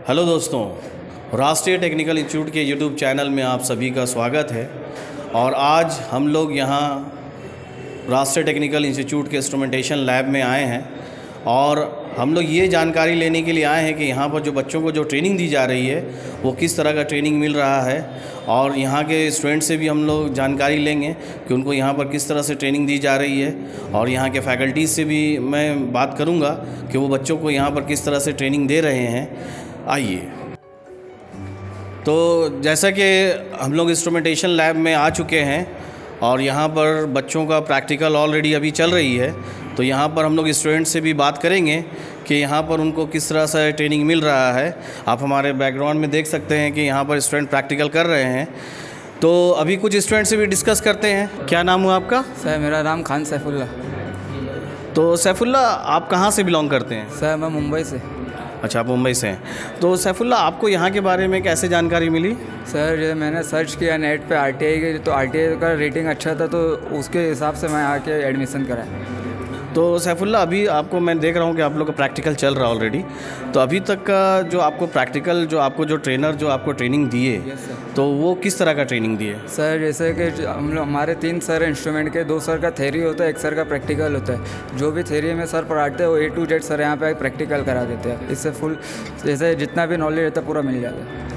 Hello दोस्तों, राष्ट्रीय technical institute के यूट्यूब चैनल में आप सभी का स्वागत है। और आज हम लोग यहाँ राष्ट्रीय टेक्निकल इंस्टीट्यूट के इंस्ट्रूमेंटेशन लैब में आए हैं और हम लोग ये जानकारी लेने के लिए आए हैं कि यहाँ पर जो बच्चों को जो ट्रेनिंग दी जा रही है वो किस तरह का ट्रेनिंग मिल रहा है, और यहाँ के स्टूडेंट से भी हम लोग जानकारी लेंगे कि उनको यहाँ पर किस तरह से ट्रेनिंग दी जा रही है, और यहाँ के फैकल्टीज़ से भी मैं बात करूँगा कि वो बच्चों को यहाँ पर किस तरह से ट्रेनिंग दे रहे हैं। आइए, तो जैसा कि हम लोग इंस्ट्रूमेंटेशन लैब में आ चुके हैं और यहाँ पर बच्चों का प्रैक्टिकल ऑलरेडी अभी चल रही है, तो यहाँ पर हम लोग स्टूडेंट से भी बात करेंगे कि यहाँ पर उनको किस तरह से ट्रेनिंग मिल रहा है। आप हमारे बैकग्राउंड में देख सकते हैं कि यहाँ पर स्टूडेंट प्रैक्टिकल कर रहे हैं, तो अभी कुछ स्टूडेंट से भी डिस्कस करते हैं। क्या नाम हुआ आपका? सर मेरा नाम खान सैफुल्ला। तो सैफुल्ला, आप कहाँ से बिलोंग करते हैं? सर मैं मुंबई से। अच्छा, आप मुंबई से हैं। तो सैफुल्ला, आपको यहाँ के बारे में कैसे जानकारी मिली? सर जब मैंने सर्च किया नेट पे आरटीआई की, तो आरटीआई का रेटिंग अच्छा था, तो उसके हिसाब से मैं आके एडमिशन कराया। तो सैफुल्ला, अभी आपको मैं देख रहा हूँ कि आप लोग का प्रैक्टिकल चल रहा है ऑलरेडी, तो अभी तक का जो आपको प्रैक्टिकल जो ट्रेनर जो आपको ट्रेनिंग दिए, तो वो किस तरह का ट्रेनिंग दिए? सर जैसे कि हम लोग हमारे 3 सर इंस्ट्रूमेंट के, 2 सर का थ्योरी होता है, 1 सर का प्रैक्टिकल होता है। जो भी थ्योरी में सर पढ़ाते हैं वो A to Z सर यहाँ पे प्रैक्टिकल करा देते हैं। इससे फुल जैसे जितना भी नॉलेज रहता है पूरा मिल जाता है।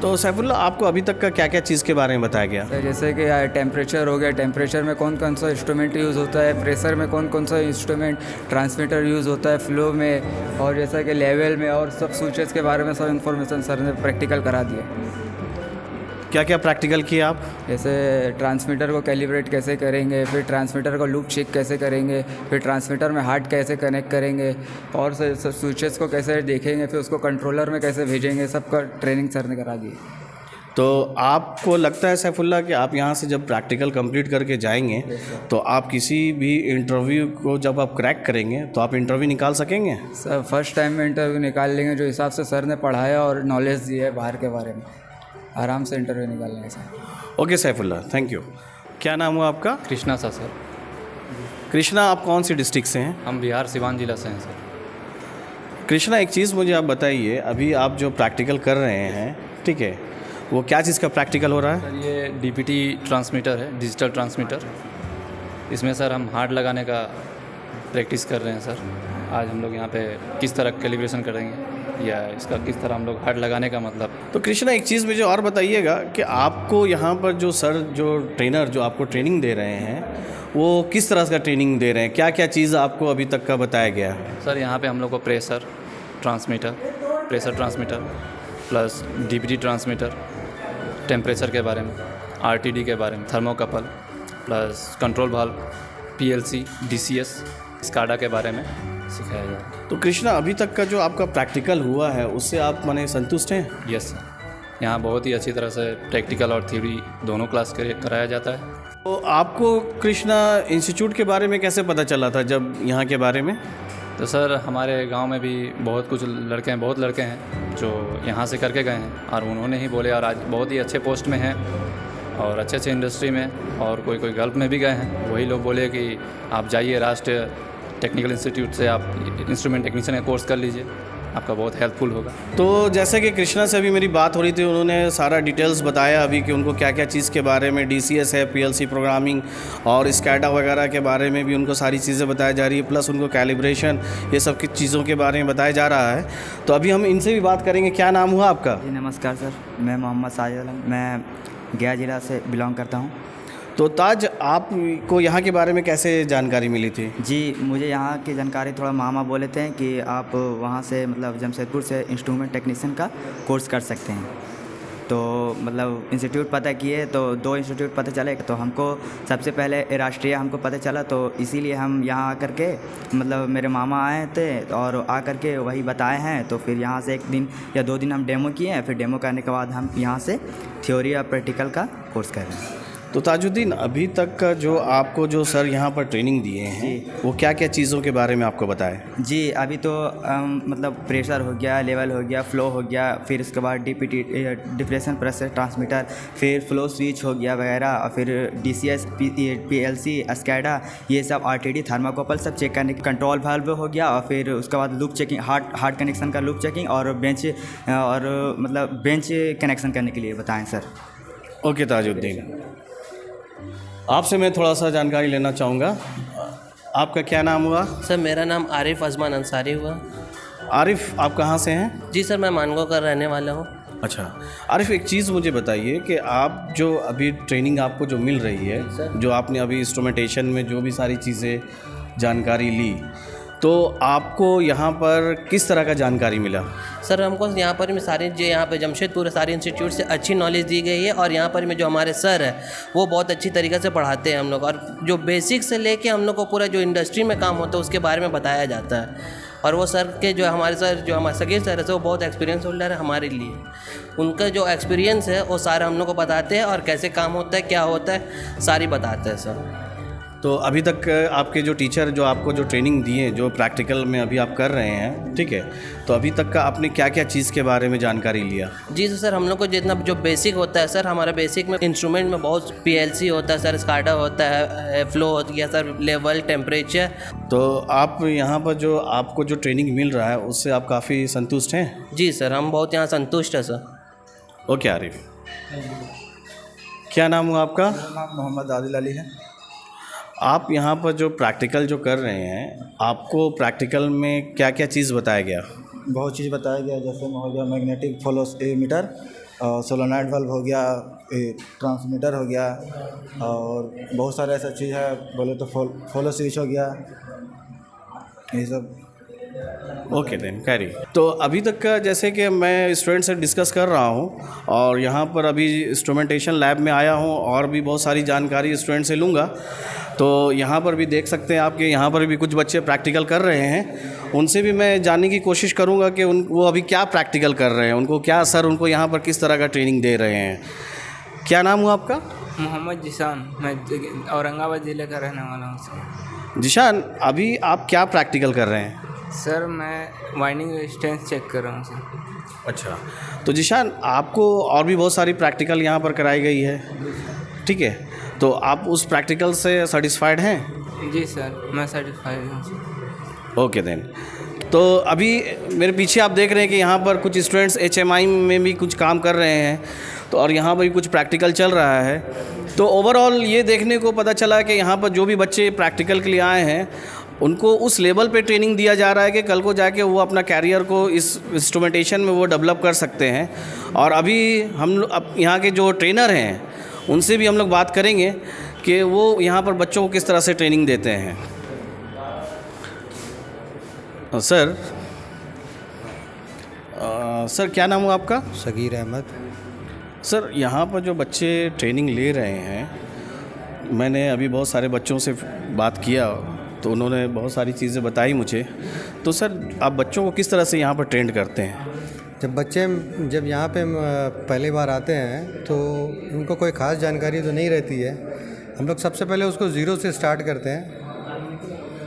तो सैफुल्ला, आपको अभी तक का क्या क्या चीज़ के बारे में बताया गया? सर जैसे कि टेम्परेचर हो गया, टेम्परेचर में कौन कौन सा इंस्ट्रूमेंट यूज़ होता है, प्रेशर में कौन कौन सा इंस्ट्रूमेंट, ट्रांसमीटर यूज़ होता है फ्लो में, और जैसा कि लेवल में, और सब स्विचेस के बारे में सब इन्फॉर्मेशन सर ने प्रैक्टिकल करा दिया। क्या क्या प्रैक्टिकल किए आप? जैसे ट्रांसमीटर को कैलिब्रेट कैसे करेंगे, फिर ट्रांसमीटर को लूप चेक कैसे करेंगे, फिर ट्रांसमीटर में हार्ट कैसे कनेक्ट करेंगे, और स्विचेस को कैसे देखेंगे, फिर उसको कंट्रोलर में कैसे भेजेंगे, सबका ट्रेनिंग सर ने करा दी। तो आपको लगता है सैफुल्ला कि आप यहाँ से जब प्रैक्टिकल कंप्लीट करके जाएंगे तो आप किसी भी इंटरव्यू को जब आप क्रैक करेंगे तो आप इंटरव्यू निकाल सकेंगे? सर फर्स्ट टाइम में इंटरव्यू निकाल लेंगे। जो हिसाब से सर ने पढ़ाया और नॉलेज दी है बाहर के बारे में, आराम से इंटरव्यू निकाल लेंगे sir. Okay Saifullah, thank you. क्या नाम हुआ आपका? कृष्णा सा सर। कृष्णा, आप कौन सी डिस्ट्रिक्ट से हैं? हम बिहार सिवान जिला से हैं सर। कृष्णा, एक चीज़ मुझे आप बताइए, अभी आप जो प्रैक्टिकल कर रहे हैं, ठीक है, वो क्या चीज़ का प्रैक्टिकल हो रहा है? सर ये DPT ट्रांसमीटर है, डिजिटल ट्रांसमीटर। इसमें सर हम हार्ड लगाने का प्रैक्टिस कर रहे हैं सर। आज हम लोग यहाँ पे किस तरह कैलिब्रेशन करेंगे या इसका किस तरह हम लोग हार्ड लगाने का मतलब। तो कृष्णा, एक चीज़ मुझे और बताइएगा कि आपको यहाँ पर जो सर जो ट्रेनर जो आपको ट्रेनिंग दे रहे हैं वो किस तरह का ट्रेनिंग दे रहे हैं, क्या क्या चीज़ आपको अभी तक का बताया गया? सर यहाँ पे हम लोग को pressure transmitter plus DPT transmitter, temperature के बारे में, RTD के बारे में, thermocouple plus control valve, PLC, DCS, SCADA के बारे में सिखाया जाए। तो कृष्णा, अभी तक का जो आपका प्रैक्टिकल हुआ है उससे आप माने संतुष्ट हैं? यस सर, यहाँ बहुत ही अच्छी तरह से प्रैक्टिकल और थ्योरी दोनों क्लास कराया जाता है। तो आपको कृष्णा इंस्टीट्यूट के बारे में कैसे पता चला था जब यहाँ के बारे में? तो सर हमारे गांव में भी बहुत लड़के हैं जो यहाँ से करके गए हैं, और उन्होंने ही बोले, और आज बहुत ही अच्छे पोस्ट में हैं और अच्छे इंडस्ट्री में, और कोई गल्फ में भी गए हैं। वही लोग बोले कि आप जाइए राष्ट्रीय टेक्निकल इंस्टीट्यूट से, आप इंस्ट्रूमेंट टेक्नीशियन का कोर्स कर लीजिए, आपका बहुत हेल्पफुल होगा। तो जैसे कि कृष्णा से अभी मेरी बात हो रही थी, उन्होंने सारा डिटेल्स बताया अभी कि उनको क्या क्या चीज़ के बारे में, DCS है, PLC प्रोग्रामिंग और स्कैडा वगैरह के बारे में भी उनको सारी चीज़ें बताई जा रही है, प्लस उनको कैलिब्रेशन, ये सब की चीज़ों के बारे में बताया जा रहा है। तो अभी हम इनसे भी बात करेंगे। क्या नाम हुआ आपका? जी नमस्कार सर, मैं मोहम्मद साजिद आलम, मैं गया ज़िला से बिलोंग करता हूँ। तो ताज, आपको यहाँ के बारे में कैसे जानकारी मिली थी? जी, मुझे यहाँ की जानकारी थोड़ा मामा बोले थे कि आप वहाँ से मतलब जमशेदपुर से इंस्ट्रूमेंट टेक्नीशियन का कोर्स कर सकते हैं। तो मतलब इंस्टीट्यूट पता किए तो 2 इंस्टीट्यूट पता चले, तो हमको सबसे पहले राष्ट्रीय हमको पता चला, तो इसीलिए हम यहाँ आकर के मतलब मेरे मामा आए थे और आकर के वही बताए हैं। तो फिर यहाँ से 1 दिन या 2 दिन हम डेमो किए हैं, फिर डेमो करने के बाद हम यहाँ से थ्योरी और प्रैक्टिकल का कोर्स कर रहे हैं। तो ताजुद्दीन, अभी तक का जो आपको जो सर यहाँ पर ट्रेनिंग दिए हैं वो क्या क्या चीज़ों के बारे में आपको बताएं? जी, अभी तो मतलब प्रेशर हो गया, लेवल हो गया, फ्लो हो गया, फिर उसके बाद डीपीटी डिप्रेशन प्रेशर ट्रांसमीटर, फिर फ्लो स्विच हो गया वगैरह, और फिर DCS PLC स्कैडा, ये सब RTD थर्माकोपल सब चेक करने, कंट्रोल वाल्व हो गया, और फिर उसके बाद लूप चेकिंग, हार्ड कनेक्शन का लूप चेकिंग, और बेंच कनेक्शन करने के लिए बताएं सर। ओके ताजुद्दीन, आपसे मैं थोड़ा सा जानकारी लेना चाहूँगा। आपका क्या नाम हुआ? सर मेरा नाम आरिफ अजमान अंसारी हुआ। आरिफ, आप कहाँ से हैं? जी सर, मैं मानगो का रहने वाला हूँ। अच्छा आरिफ, एक चीज़ मुझे बताइए कि आप जो अभी ट्रेनिंग आपको जो मिल रही है, जो आपने अभी इंस्ट्रूमेंटेशन में जो भी सारी चीज़ें जानकारी ली, तो आपको यहाँ पर किस तरह का जानकारी मिला? सर हमको यहाँ पर में सारी जो यहाँ पे जमशेदपुर सारे इंस्टीट्यूट से अच्छी नॉलेज दी गई है, और यहाँ पर में जो हमारे सर है वो बहुत अच्छी तरीक़े से पढ़ाते हैं हम लोग, और जो बेसिक से लेके हम लोग को पूरा जो इंडस्ट्री में काम होता है उसके बारे में बताया जाता है। और वो सर के जो हमारे सगीर सर है वो बहुत एक्सपीरियंस होल्डर है हमारे लिए। उनका जो एक्सपीरियंस है वो सारा हम लोग को बताते हैं, और कैसे काम होता है, क्या होता है, सारी बताते हैं सर। तो अभी तक आपके जो टीचर जो आपको जो ट्रेनिंग दिए, जो प्रैक्टिकल में अभी आप कर रहे हैं, ठीक है, तो अभी तक का आपने क्या क्या चीज़ के बारे में जानकारी लिया? जी सर, हम लोग को जितना जो बेसिक होता है सर, हमारा बेसिक में इंस्ट्रूमेंट में बहुत PLC होता है सर, स्काडा होता है, फ्लो हो गया सर, लेवल, टेम्परेचर। तो आप यहाँ पर जो आपको जो ट्रेनिंग मिल रहा है उससे आप काफ़ी संतुष्ट हैं? जी सर, हम बहुत यहाँ संतुष्ट हैं सर। ओके आरिफ, क्या नाम हुआ आपका? मेरा नाम मोहम्मद आदिल अली है। आप यहाँ पर जो प्रैक्टिकल जो कर रहे हैं, आपको प्रैक्टिकल में क्या क्या चीज़ बताया गया? बहुत चीज़ बताया गया, जैसे में हो गया magnetic flow meter, solenoid valve हो गया, ट्रांसमीटर हो गया, और बहुत सारे ऐसा चीज़ है, बोले तो फॉलो स्विच हो गया, ये सब। Okay then carry. तो अभी तक का जैसे कि मैं स्टूडेंट से डिस्कस कर रहा हूँ, और यहाँ पर अभी इंस्ट्रूमेंटेशन लैब में आया हूँ, और भी बहुत सारी जानकारी स्टूडेंट से लूँगा। तो यहाँ पर भी देख सकते हैं आपके यहाँ पर भी कुछ बच्चे प्रैक्टिकल कर रहे हैं, उनसे भी मैं जानने की कोशिश करूँगा कि वो अभी क्या प्रैक्टिकल कर रहे हैं, उनको क्या सर उनको यहाँ पर किस तरह का ट्रेनिंग दे रहे हैं। क्या नाम हुआ आपका? मोहम्मद जिशान, मैं औरंगाबाद ज़िले का रहने वाला हूँ सर। जिशान, अभी आप क्या प्रैक्टिकल कर रहे हैं? सर मैं वाइंडिंग रेजिस्टेंस चेक कर रहा हूँ सर। अच्छा, तो जिशान आपको और भी बहुत सारी प्रैक्टिकल यहाँ पर कराई गई है, ठीक है, तो आप उस प्रैक्टिकल से सेटिस्फाइड हैं? जी सर, मैं सेटिस्फाइड हूँ सर। Okay then. तो अभी मेरे पीछे आप देख रहे हैं कि यहाँ पर कुछ स्टूडेंट्स HMI में भी कुछ काम कर रहे हैं, तो और यहाँ पर भी कुछ प्रैक्टिकल चल रहा है। तो ओवरऑल ये देखने को पता चला कि यहाँ पर जो भी बच्चे प्रैक्टिकल के लिए आए हैं उनको उस लेवल पे ट्रेनिंग दिया जा रहा है कि कल को जाके वो अपना कैरियर को इस इंस्ट्रूमेंटेशन में वो डेवलप कर सकते हैं। और अभी हम अब यहाँ के जो ट्रेनर हैं उनसे भी हम लोग बात करेंगे कि वो यहाँ पर बच्चों को किस तरह से ट्रेनिंग देते हैं। सर क्या नाम हुआ आपका? सगीर अहमद। सर यहाँ पर जो बच्चे ट्रेनिंग ले रहे हैं, मैंने अभी बहुत सारे बच्चों से बात किया तो उन्होंने बहुत सारी चीज़ें बताई मुझे। तो सर आप बच्चों को किस तरह से यहाँ पर ट्रेंड करते हैं? जब यहाँ पे पहली बार आते हैं तो उनको कोई ख़ास जानकारी तो नहीं रहती है। हम लोग सबसे पहले उसको ज़ीरो से स्टार्ट करते हैं,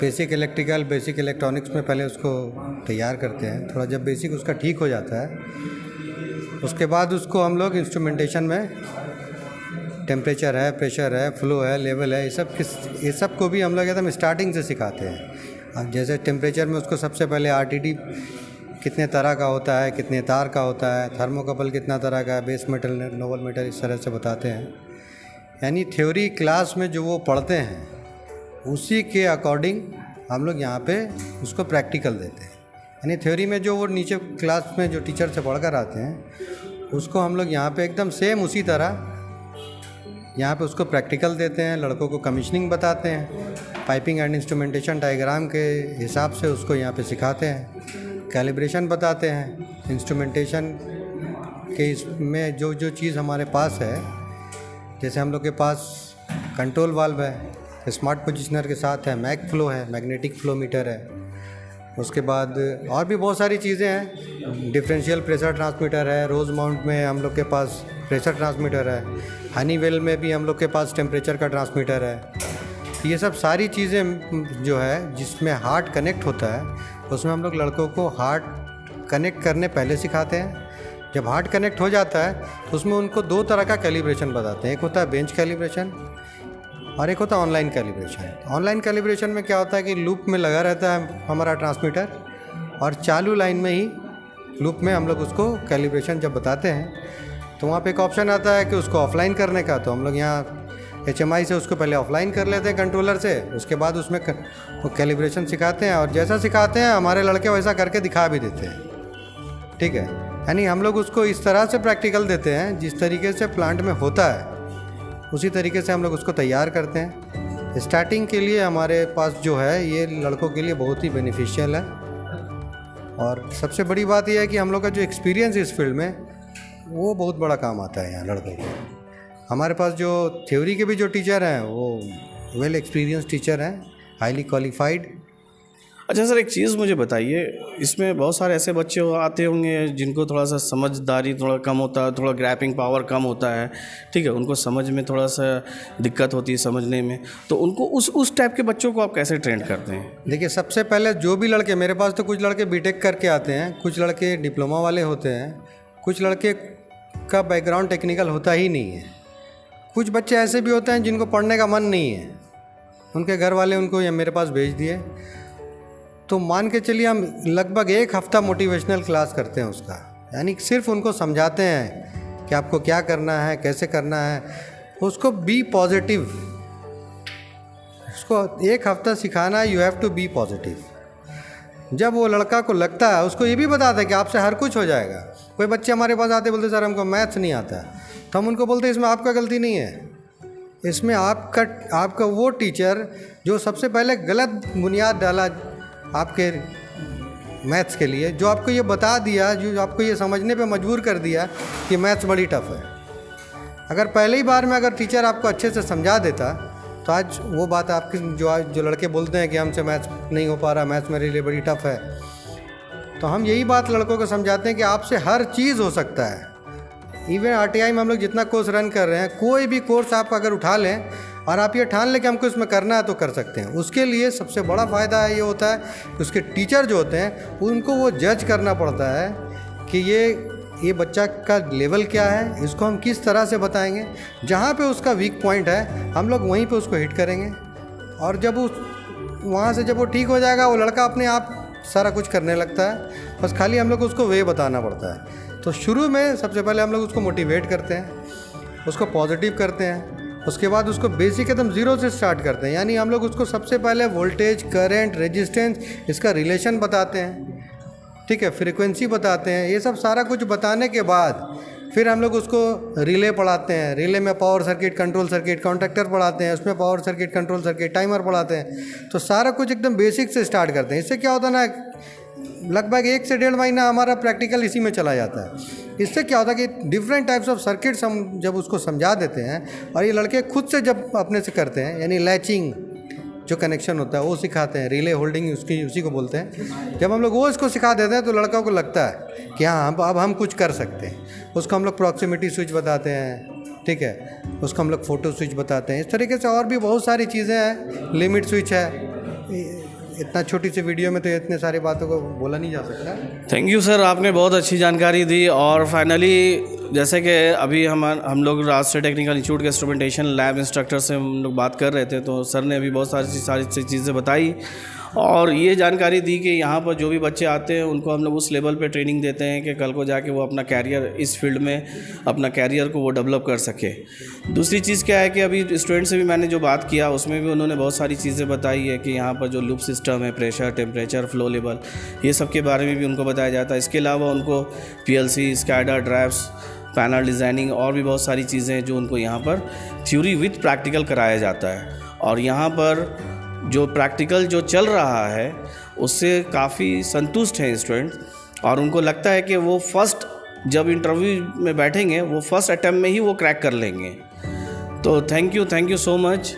बेसिक इलेक्ट्रिकल, बेसिक इलेक्ट्रॉनिक्स में पहले उसको तैयार करते हैं। थोड़ा जब बेसिक उसका ठीक हो जाता है उसके बाद उसको हम लोग इंस्ट्रूमेंटेशन में टेम्परेचर है, प्रेशर है, फ्लो है, लेवल है, ये सब को भी हम लोग एकदम स्टार्टिंग से सिखाते हैं। अब जैसे टेम्परेचर में उसको सबसे पहले RTD कितने तरह का होता है, कितने तार का होता है, थर्मोकपल कितना तरह का है, बेस मेटल, नोवल मेटल, इस तरह से बताते हैं। यानी थ्योरी क्लास में जो वो पढ़ते हैं उसी के अकॉर्डिंग हम लोग यहाँ पे उसको प्रैक्टिकल देते हैं। यानी थ्योरी में जो वो नीचे क्लास में जो टीचर से पढ़कर आते हैं उसको हम लोग यहाँ पे एकदम सेम उसी तरह यहाँ पे उसको प्रैक्टिकल देते हैं। लड़कों को कमीशनिंग बताते हैं, पाइपिंग एंड इंस्ट्रूमेंटेशन डायग्राम के हिसाब से उसको यहाँ पे सिखाते हैं, कैलिब्रेशन बताते हैं। इंस्ट्रूमेंटेशन के इसमें जो जो चीज़ हमारे पास है, जैसे हम लोग के पास कंट्रोल वाल्व है, स्मार्ट पोजिशनर के साथ है, मैग फ्लो है, मैग्नेटिक फ्लो मीटर है, उसके बाद और भी बहुत सारी चीज़ें हैं। डिफरेंशियल प्रेशर ट्रांसमीटर है, रोज़ माउंट में हम लोग के पास प्रेशर ट्रांसमीटर है, हनीवेल में भी हम लोग के पास टेम्परेचर का ट्रांसमीटर है। ये सब सारी चीज़ें जो है जिसमें हार्ट कनेक्ट होता है, उसमें हम लोग लड़कों को हार्ट कनेक्ट करने पहले सिखाते हैं। जब हार्ट कनेक्ट हो जाता है तो उसमें उनको 2 तरह का कैलिब्रेशन बताते हैं। एक होता है बेंच कैलिब्रेशन और एक होता है ऑनलाइन कैलिब्रेशन। ऑनलाइन कैलिब्रेशन में क्या होता है कि लूप में लगा रहता है हमारा ट्रांसमीटर और चालू लाइन में ही लूप में हम लोग उसको कैलिब्रेशन जब बताते हैं तो वहाँ पे एक ऑप्शन आता है कि उसको ऑफलाइन करने का। तो हम लोग यहाँ HMI से उसको पहले ऑफलाइन कर लेते हैं कंट्रोलर से, उसके बाद उसमें वो कैलिब्रेशन सिखाते हैं और जैसा सिखाते हैं हमारे लड़के वैसा करके दिखा भी देते हैं। ठीक है, यानी हम लोग उसको इस तरह से प्रैक्टिकल देते हैं जिस तरीके से प्लांट में होता है उसी तरीके से हम लोग उसको तैयार करते हैं। स्टार्टिंग के लिए हमारे पास जो है ये लड़कों के लिए बहुत ही बेनिफिशियल है। और सबसे बड़ी बात यह है कि हम लोग का जो एक्सपीरियंस इस फील्ड में वो बहुत बड़ा काम आता है यहाँ लड़कों को। हमारे पास जो थ्योरी के भी जो टीचर हैं वो वेल एक्सपीरियंस टीचर हैं, हाईली क्वालिफाइड। अच्छा सर, एक चीज़ मुझे बताइए, इसमें बहुत सारे ऐसे बच्चे आते होंगे जिनको थोड़ा सा समझदारी थोड़ा कम होता है, थोड़ा ग्रैपिंग पावर कम होता है, ठीक है, उनको समझ में थोड़ा सा दिक्कत होती है समझने में, तो उनको उस टाइप के बच्चों को आप कैसे ट्रेन करते हैं? देखिए, सबसे पहले जो भी लड़के, मेरे पास तो कुछ लड़के बीटेक करके आते हैं, कुछ लड़के डिप्लोमा वाले होते हैं, कुछ लड़के का बैकग्राउंड टेक्निकल होता ही नहीं है, कुछ बच्चे ऐसे भी होते हैं जिनको पढ़ने का मन नहीं है, उनके घर वाले उनको या मेरे पास भेज दिए। तो मान के चलिए हम लगभग 1 हफ़्ता मोटिवेशनल क्लास करते हैं उसका, यानी सिर्फ उनको समझाते हैं कि आपको क्या करना है, कैसे करना है, उसको बी पॉजिटिव, उसको 1 हफ़्ता सिखाना है, you have to be positive. जब वो लड़का को लगता है, उसको ये भी बताता है कि आपसे हर कुछ हो जाएगा। कोई बच्चे हमारे पास आते बोलते सर हमको मैथ्स नहीं आता है, तो हम उनको बोलते इसमें आपका गलती नहीं है, इसमें आपका वो टीचर जो सबसे पहले गलत बुनियाद डाला आपके मैथ्स के लिए, जो आपको ये बता दिया, जो आपको ये समझने पे मजबूर कर दिया कि मैथ्स बड़ी टफ है। अगर पहले ही बार में अगर टीचर आपको अच्छे से समझा देता तो आज वो बात आपकी जो लड़के बोलते हैं कि हमसे मैथ्स नहीं हो पा रहा, मैथ्स मेरे लिए बड़ी टफ है, तो हम यही बात लड़कों को समझाते हैं कि आपसे हर चीज़ हो सकता है। इवन RTI में हम लोग जितना कोर्स रन कर रहे हैं, कोई भी कोर्स आप अगर उठा लें और आप ये ठान लें कि हमको इसमें करना है तो कर सकते हैं। उसके लिए सबसे बड़ा फ़ायदा ये होता है कि उसके टीचर जो होते हैं उनको वो जज करना पड़ता है कि ये बच्चा का लेवल क्या है, इसको हम किस तरह से बताएंगे, जहाँ पे उसका वीक पॉइंट है हम लोग वहीं पे उसको हिट करेंगे। और जब वहाँ से जब वो ठीक हो जाएगा, वो लड़का अपने आप सारा कुछ करने लगता है, बस खाली हम लोग को उसको वे बताना पड़ता है। तो शुरू में सबसे पहले हम लोग उसको मोटिवेट करते हैं, उसको पॉजिटिव करते हैं, उसके बाद उसको बेसिक एकदम ज़ीरो से स्टार्ट करते हैं। यानी हम लोग उसको सबसे पहले वोल्टेज, करंट, रेजिस्टेंस, इसका रिलेशन बताते हैं, ठीक है, फ्रीक्वेंसी बताते हैं। ये सब सारा कुछ बताने के बाद फिर हम लोग उसको रिले पढ़ाते हैं। रिले में power circuit, control circuit, contactor पढ़ाते हैं, उसमें power circuit, control circuit, timer पढ़ाते हैं। तो सारा कुछ एकदम बेसिक से स्टार्ट करते हैं। इससे क्या होता है ना, लगभग 1 से 1.5 महीना हमारा प्रैक्टिकल इसी में चला जाता है। इससे क्या होता है कि डिफरेंट टाइप्स ऑफ सर्किट्स हम जब उसको समझा देते हैं और ये लड़के खुद से जब अपने से करते हैं, यानी लैचिंग जो कनेक्शन होता है वो सिखाते हैं, रिले होल्डिंग उसी को बोलते हैं। जब हम लोग वो इसको सिखा देते हैं तो लड़कों को लगता है कि हाँ अब हम कुछ कर सकते हैं। उसको हम लोग प्रॉक्सिमिटी स्विच बताते हैं, ठीक है, उसको हम लोग फ़ोटो स्विच बताते हैं। इस तरीके से और भी बहुत सारी चीज़ें हैं, लिमिट स्विच है। इतना छोटी सी वीडियो में तो इतने सारी बातों को बोला नहीं जा सकता। थैंक यू सर, आपने बहुत अच्छी जानकारी दी। और फाइनली जैसे कि अभी हम लोग राष्ट्रीय टेक्निकल इंस्टीट्यूट के इंस्ट्रूमेंटेशन लैब इंस्ट्रक्टर से हम लोग बात कर रहे थे, तो सर ने अभी बहुत सारी चीज़ें बताई और ये जानकारी दी कि यहाँ पर जो भी बच्चे आते हैं उनको हम लोग उस लेवल पे ट्रेनिंग देते हैं कि कल को जाके वो अपना कैरियर इस फील्ड में अपना कैरियर को वो डेवलप कर सके। दूसरी चीज़ क्या है कि अभी स्टूडेंट से भी मैंने जो बात किया उसमें भी उन्होंने बहुत सारी चीज़ें बताई है कि यहाँ पर जो लूप सिस्टम है, प्रेशर, टेम्परेचर, फ्लो लेवल, ये सब के बारे में भी उनको बताया जाता है। इसके अलावा उनको PLC, SCADA, drives, panel designing और भी बहुत सारी चीज़ें हैं जो उनको यहाँ पर थ्योरी विथ प्रैक्टिकल कराया जाता है। और यहाँ पर जो प्रैक्टिकल जो चल रहा है उससे काफ़ी संतुष्ट हैं स्टूडेंट्स और उनको लगता है कि वो फर्स्ट जब इंटरव्यू में बैठेंगे वो फर्स्ट अटेम्प्ट में ही वो क्रैक कर लेंगे। तो थैंक यू सो मच।